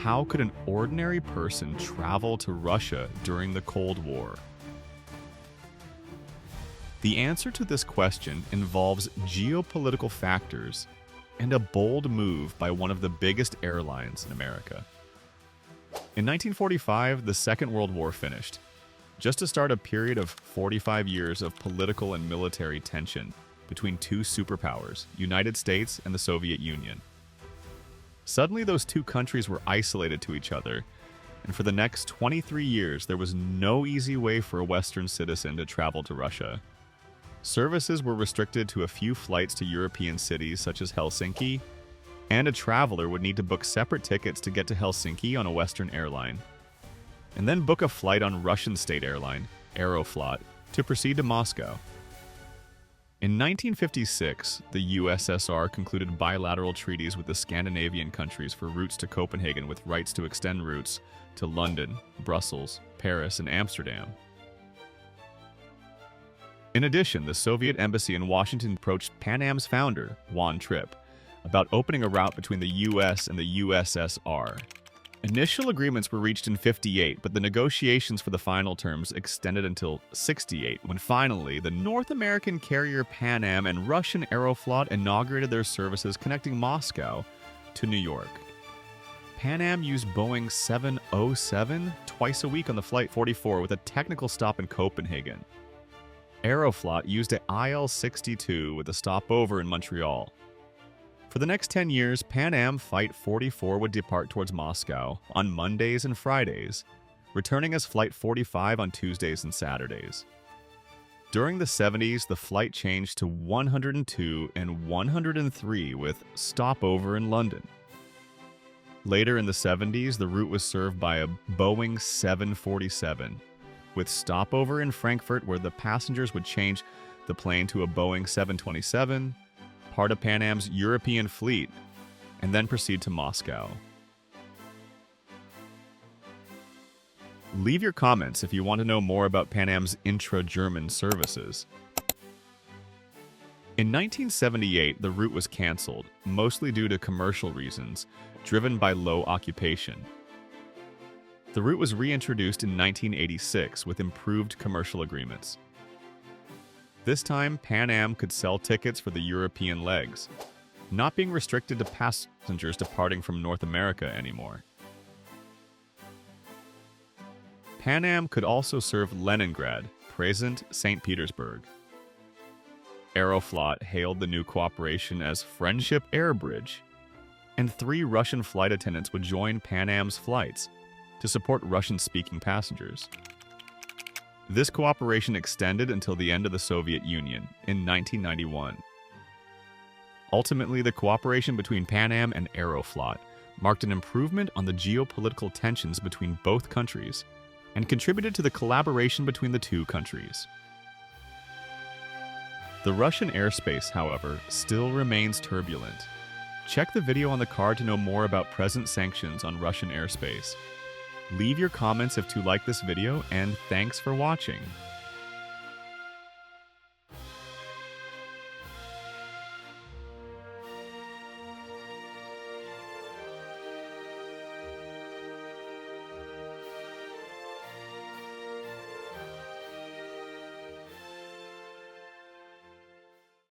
how could an ordinary person travel to Russia during the Cold War? The answer to this question involves geopolitical factors and a bold move by one of the biggest airlines in America. In 1945, the Second World War finished, just to start a period of 45 years of political and military tension between two superpowers, United States and the Soviet Union. Suddenly, those two countries were isolated to each other, and for the next 23 years, there was no easy way for a Western citizen to travel to Russia. Services were restricted to a few flights to European cities such as Helsinki, and a traveler would need to book separate tickets to get to Helsinki on a Western airline, and then book a flight on Russian state airline, Aeroflot, to proceed to Moscow. In 1956, the USSR concluded bilateral treaties with the Scandinavian countries for routes to Copenhagen with rights to extend routes to London, Brussels, Paris, and Amsterdam. In addition, the Soviet embassy in Washington approached Pan Am's founder, Juan Trippe, about opening a route between the US and the USSR. Initial agreements were reached in '58, but the negotiations for the final terms extended until '68, when finally the North American carrier Pan Am and Russian Aeroflot inaugurated their services connecting Moscow to New York. Pan Am used Boeing 707 twice a week on the Flight 44 with a technical stop in Copenhagen. Aeroflot used an IL-62 with a stopover in Montreal. For the next 10 years, Pan Am Flight 44 would depart towards Moscow on Mondays and Fridays, returning as Flight 45 on Tuesdays and Saturdays. During the 70s, the flight changed to 102 and 103 with stopover in London. Later in the 70s, the route was served by a Boeing 747, with stopover in Frankfurt where the passengers would change the plane to a Boeing 727, part of Pan Am's European fleet, and then proceed to Moscow. Leave your comments if you want to know more about Pan Am's intra-German services. In 1978, the route was canceled, mostly due to commercial reasons, driven by low occupation. The route was reintroduced in 1986 with improved commercial agreements. This time, Pan Am could sell tickets for the European legs, not being restricted to passengers departing from North America anymore. Pan Am could also serve Leningrad, present St. Petersburg. Aeroflot hailed the new cooperation as Friendship Airbridge, and 3 Russian flight attendants would join Pan Am's flights to support Russian-speaking passengers. This cooperation extended until the end of the Soviet Union in 1991. Ultimately, the cooperation between Pan Am and Aeroflot marked an improvement on the geopolitical tensions between both countries and contributed to the collaboration between the two countries. The Russian airspace, however, still remains turbulent. Check the video on the card to know more about present sanctions on Russian airspace. Leave your comments if you like this video, and thanks for watching.